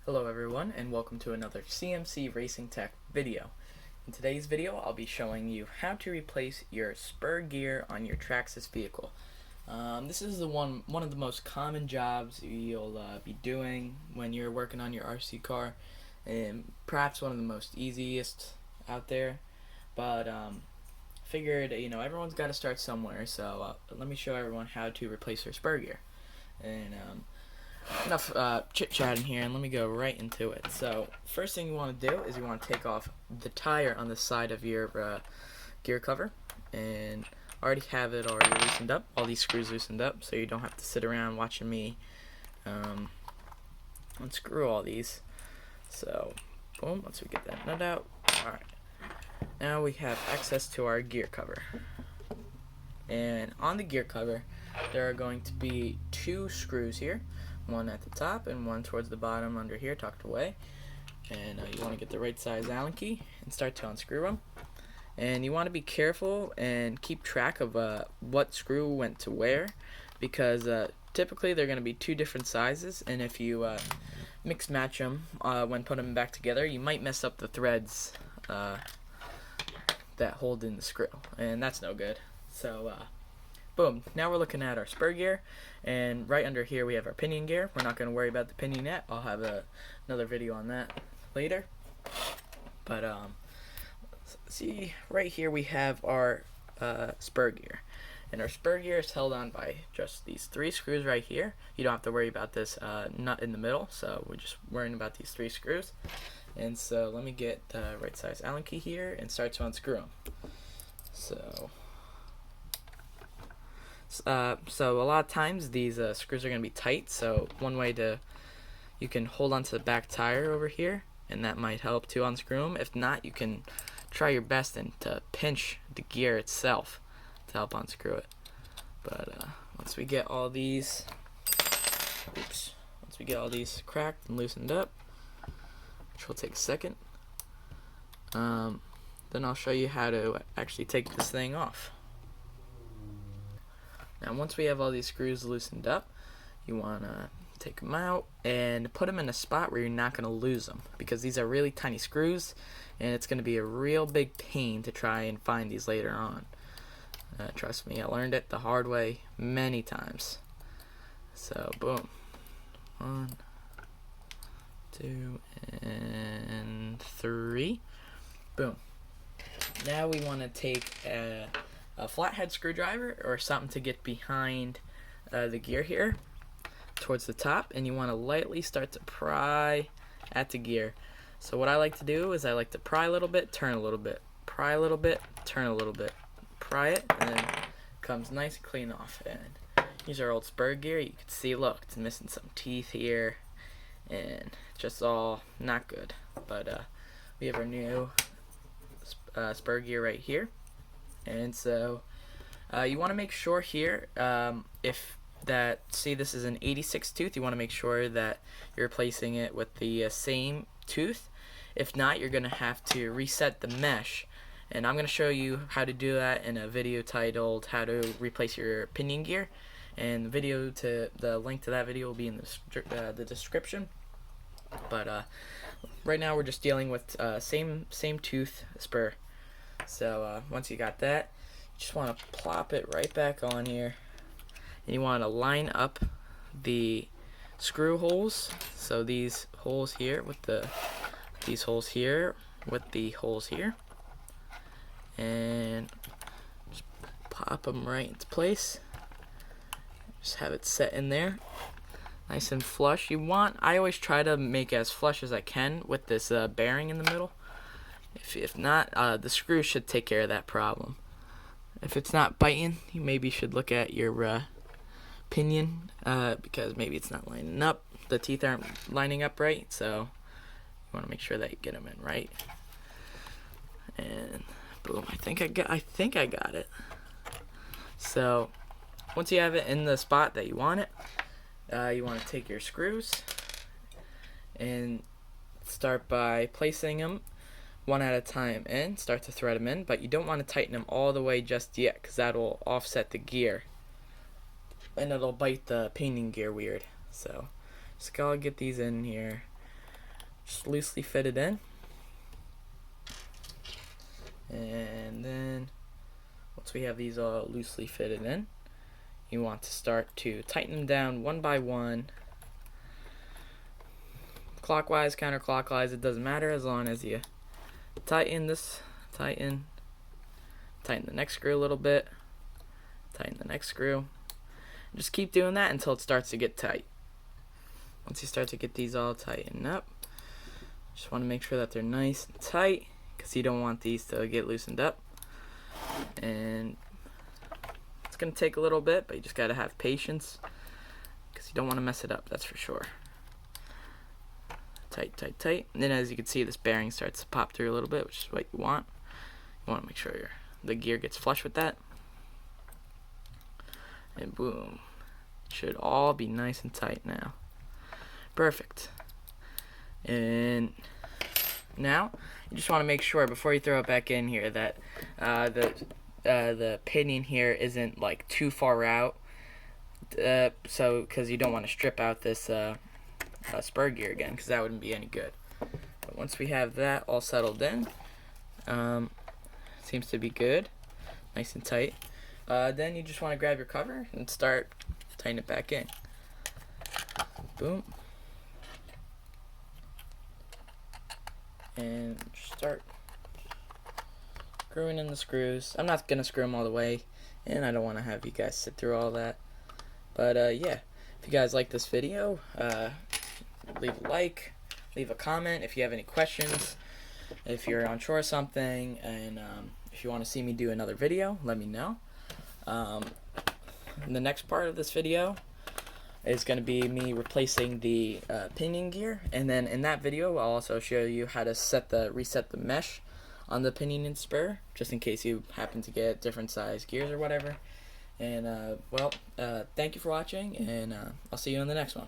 Hello everyone, and welcome to another CMC Racing Tech video. In today's video I'll be showing you how to replace your spur gear on your Traxxas vehicle. This is one of the most common jobs you'll be doing when you're working on your RC car, and perhaps one of the most easiest out there. But figured everyone's got to start somewhere, so let me show everyone how to replace their spur gear. And enough chit chatting here, and let me go right into it. So first thing you want to do is you want to take off the tire on the side of your gear cover, and I already have it already loosened up, all these screws loosened up, so you don't have to sit around watching me unscrew all these. So boom, once we get that nut out, alright, now we have access to our gear cover. And on the gear cover there are going to be two screws here, one at the top and one towards the bottom under here, tucked away. And you want to get the right size Allen key and start to unscrew them. And you want to be careful and keep track of what screw went to where, because typically they're going to be two different sizes, and if you mix match them when putting them back together, you might mess up the threads that hold in the screw, and that's no good. So boom, now we're looking at our spur gear, and right under here we have our pinion gear. We're not going to worry about the pinion yet. I'll have another video on that later. But see, right here we have our spur gear, and our spur gear is held on by just these three screws right here. You don't have to worry about this nut in the middle, so we're just worrying about these three screws. And so let me get the right size Allen key here and start to unscrew them. So a lot of times these screws are going to be tight, so one way you can hold onto the back tire over here, and that might help to unscrew them. If not, you can try your best and to pinch the gear itself to help unscrew it. But once we get all these cracked and loosened up, which will take a second, then I'll show you how to actually take this thing off. Now once we have all these screws loosened up, you want to take them out and put them in a spot where you're not going to lose them, because these are really tiny screws and it's going to be a real big pain to try and find these later on. Trust me, I learned it the hard way many times. So boom, 1, 2, and 3. Boom. Now we want to take a flathead screwdriver or something to get behind the gear here towards the top, and you want to lightly start to pry at the gear. So what I like to do is I like to pry a little bit, turn a little bit, pry a little bit, turn a little bit, pry it, and then it comes nice and clean off. And here's our old spur gear. You can see, look, it's missing some teeth here and just all not good. But we have our new spur gear right here. And so you want to make sure here, see, this is an 86 tooth, you want to make sure that you're replacing it with the same tooth. If not, you're going to have to reset the mesh, and I'm going to show you how to do that in a video titled How to Replace Your Pinion Gear, and the link to that video will be in the description. But right now we're just dealing with same tooth spur. So once you got that, you just want to plop it right back on here, and you want to line up the screw holes. So these holes here with these holes here with the holes here, and just pop them right into place. Just have it set in there nice and flush. I always try to make as flush as I can with this bearing in the middle. If not, the screw should take care of that problem. If it's not biting, you maybe should look at your pinion, because maybe it's not lining up. The teeth aren't lining up right, so you want to make sure that you get them in right. And boom, I think I got it. So once you have it in the spot that you want it, you want to take your screws and start by placing them one at a time in, start to thread them in, but you don't want to tighten them all the way just yet, because that will offset the gear and it'll bite the pinion gear weird. So just gotta get these in here Just loosely fit it in. And then once we have these all loosely fitted in, you want to start to tighten them down one by one, clockwise, counterclockwise, it doesn't matter, as long as you tighten this, tighten the next screw a little bit, tighten the next screw. Just keep doing that until it starts to get tight. Once you start to get these all tightened up, just want to make sure that they're nice and tight, because you don't want these to get loosened up. And it's going to take a little bit, but you just got to have patience, because you don't want to mess it up, that's for sure. Tight, tight, tight. And then as you can see, this bearing starts to pop through a little bit, which is what you want. You want to make sure the gear gets flush with that. And boom. Should all be nice and tight now. Perfect. And now you just want to make sure before you throw it back in here that the pinion here isn't like too far out, so because you don't want to strip out this spur gear again, because that wouldn't be any good. But once we have that all settled in, seems to be good, nice and tight, then you just want to grab your cover and start tightening it back in. Boom. And start screwing in the screws. I'm not gonna screw them all the way, and I don't want to have you guys sit through all that. But yeah, if you guys like this video, leave a like, leave a comment if you have any questions, if you're unsure of something, and if you want to see me do another video, let me know. In the next part of this video is going to be me replacing the pinion gear, and then in that video I'll also show you how to reset the mesh on the pinion and spur, just in case you happen to get different size gears or whatever. And well, thank you for watching, and I'll see you in the next one.